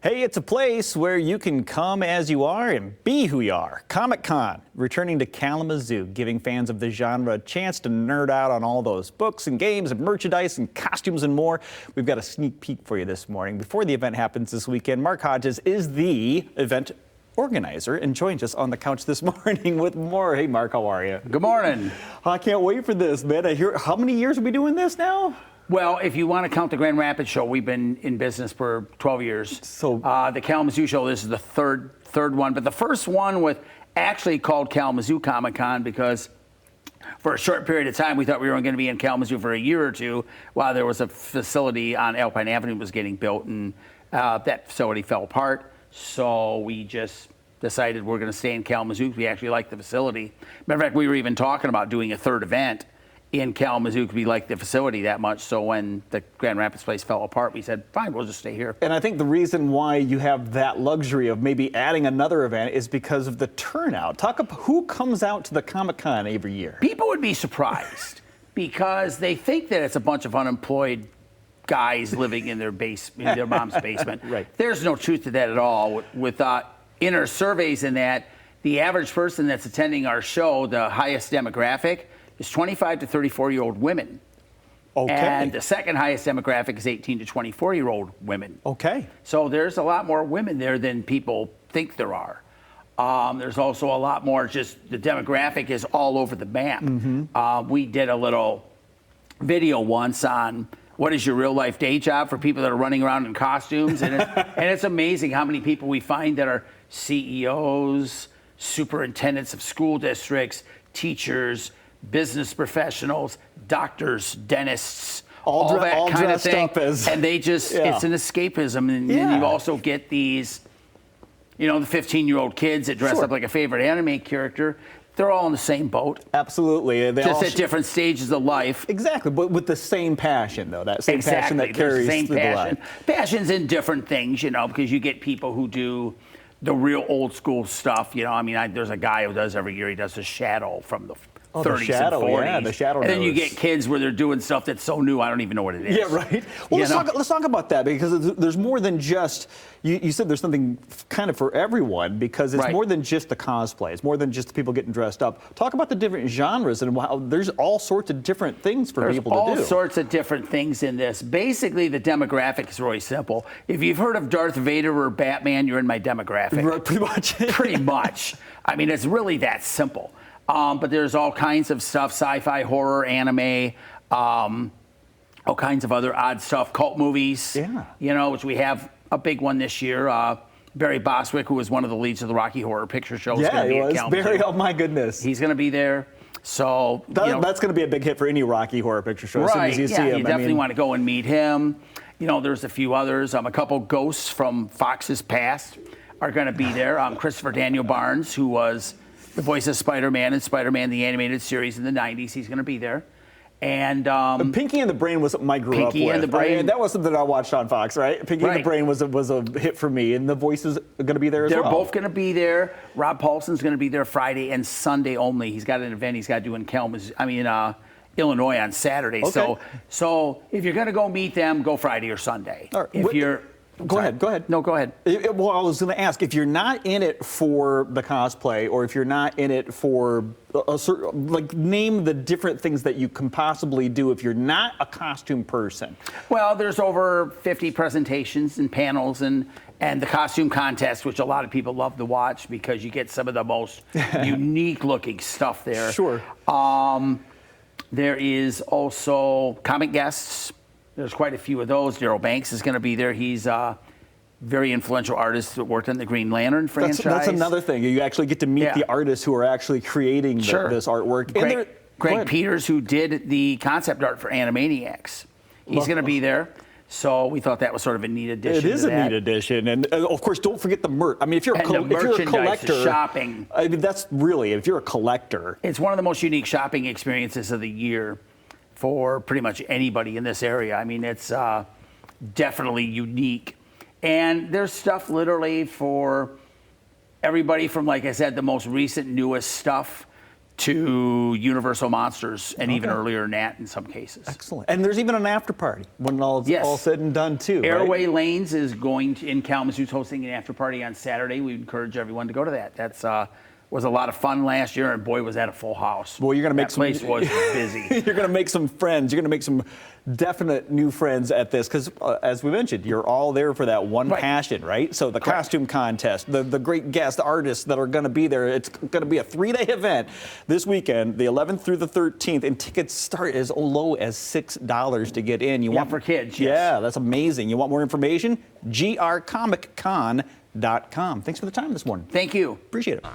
Hey, it's a place where you can come as you are and be who you are. Comic Con, returning to Kalamazoo, giving fans of the genre a chance to nerd out on all those books and games and merchandise and costumes and more. We've got a sneak peek for you this morning. Before the event happens this weekend, Mark Hodges is the event organizer and joins us on the couch this morning with more. Hey, Mark, how are you? Good morning. I can't wait for this, man. I hear, how many years are we doing this now? Well, if you want to count the Grand Rapids show, we've been in business for 12 years. So the Kalamazoo show, this is the third one, but the first one was actually called Kalamazoo Comic Con because for a short period of time we thought we were going to be in Kalamazoo for a year or two while there was a facility on Alpine Avenue was getting built, and that facility fell apart. So we just decided we're going to stay in Kalamazoo. We actually like the facility. Matter of fact, we were even talking about doing a third event in Kalamazoo because we liked the facility that much. So when the Grand Rapids place fell apart, we said, fine, we'll just stay here. And I think the reason why you have that luxury of maybe adding another event is because of the turnout. Talk about who comes out to the Comic Con every year. People would be surprised because they think that it's a bunch of unemployed guys living in their mom's basement. Right. There's no truth to that at all. With in our surveys in that, the average person that's attending our show, the highest demographic, is 25 to 34-year-old women. Okay. And the second highest demographic is 18 to 24-year-old women. Okay. So there's a lot more women there than people think there are. There's also a lot more, just the demographic is all over the map. Mm-hmm. We did a little video once on what is your real life day job for people that are running around in costumes. And it's amazing how many people we find that are CEOs, superintendents of school districts, teachers, business professionals, doctors, dentists, all that kind of thing. And they just, it's an escapism. And then you also get these, the 15-year-old kids that dress up like a favorite anime character. They're all in the same boat. Absolutely. They just at different stages of life. Exactly, but with the same passion, though. That same passion that carries through the life. Passion's in different things, because you get people who do the real old school stuff. There's a guy who does every year, he does the shadow from the 30s and 40s. Yeah, the shadow. And then you get kids where they're doing stuff that's so new, I don't even know what it is. Yeah, right. Well, let's talk about that, because there's more than just, you said there's something kind of for everyone, because it's more than just the cosplay. It's more than just the people getting dressed up. Talk about the different genres and how there's all sorts of different things for people to do. All sorts of different things in this. Basically, the demographic is really simple. If you've heard of Darth Vader or Batman, you're in my demographic. Right, pretty much. Pretty much. It's really that simple. But there's all kinds of stuff, sci-fi, horror, anime, all kinds of other odd stuff, cult movies, which we have a big one this year. Barry Bostwick, who was one of the leads of the Rocky Horror Picture Show, is going to be at Kalamazoo. Barry, oh my goodness. He's going to be there. So that's going to be a big hit for any Rocky Horror Picture Show. As soon as you see him, you definitely want to go and meet him. There's a few others. A couple ghosts from Fox's past are going to be there. Christopher Daniel Barnes, who was the voice of Spider-Man and Spider-Man the Animated Series in the 90s. He's going to be there. And Pinky and the Brain was something I grew up with. Pinky and the Brain. That was something I watched on Fox, right? Pinky and the Brain was a hit for me, and the voices are going to be there as well. They're both going to be there. Rob Paulson's going to be there Friday and Sunday only. He's got an event he's got to do in Illinois on Saturday. Okay. So if you're going to go meet them, go Friday or Sunday. All right. Go ahead. No, go ahead. Well, I was going to ask, if you're not in it for the cosplay, or if you're not in it for a certain, name the different things that you can possibly do if you're not a costume person. Well, there's over 50 presentations and panels and the costume contest, which a lot of people love to watch because you get some of the most unique looking stuff there. Sure. There is also comic guests. There's quite a few of those. Darryl Banks is going to be there. He's a very influential artist that worked on the Green Lantern franchise. That's another thing. You actually get to meet the artists who are actually creating this artwork. Greg Peters, who did the concept art for Animaniacs. He's going to be there. So we thought that was sort of a neat addition. It is a neat addition. And of course, don't forget the merch. If you're a collector, shopping. That's really, if you're a collector. It's one of the most unique shopping experiences of the year for pretty much anybody in this area. It's definitely unique. And there's stuff literally for everybody from, like I said, the most recent, newest stuff to Universal Monsters, and even earlier than that in some cases. Excellent. And there's even an after party when all said and done too. Airway right? Lanes is going to, in Kalamazoo's hosting an after party on Saturday. We encourage everyone to go to that. That's was a lot of fun last year, and boy, was that a full house. Well, you're going to make that place was busy. You're going to make some friends. You're going to make some definite new friends at this because, as we mentioned, you're all there for that one passion, right? So the costume contest, the great guest artists that are going to be there. It's going to be a 3-day event this weekend, the 11th through the 13th, and tickets start as low as $6 to get in. You want for kids? Yes. Yeah, that's amazing. You want more information? grcomiccon.com. Thanks for the time this morning. Thank you. Appreciate it.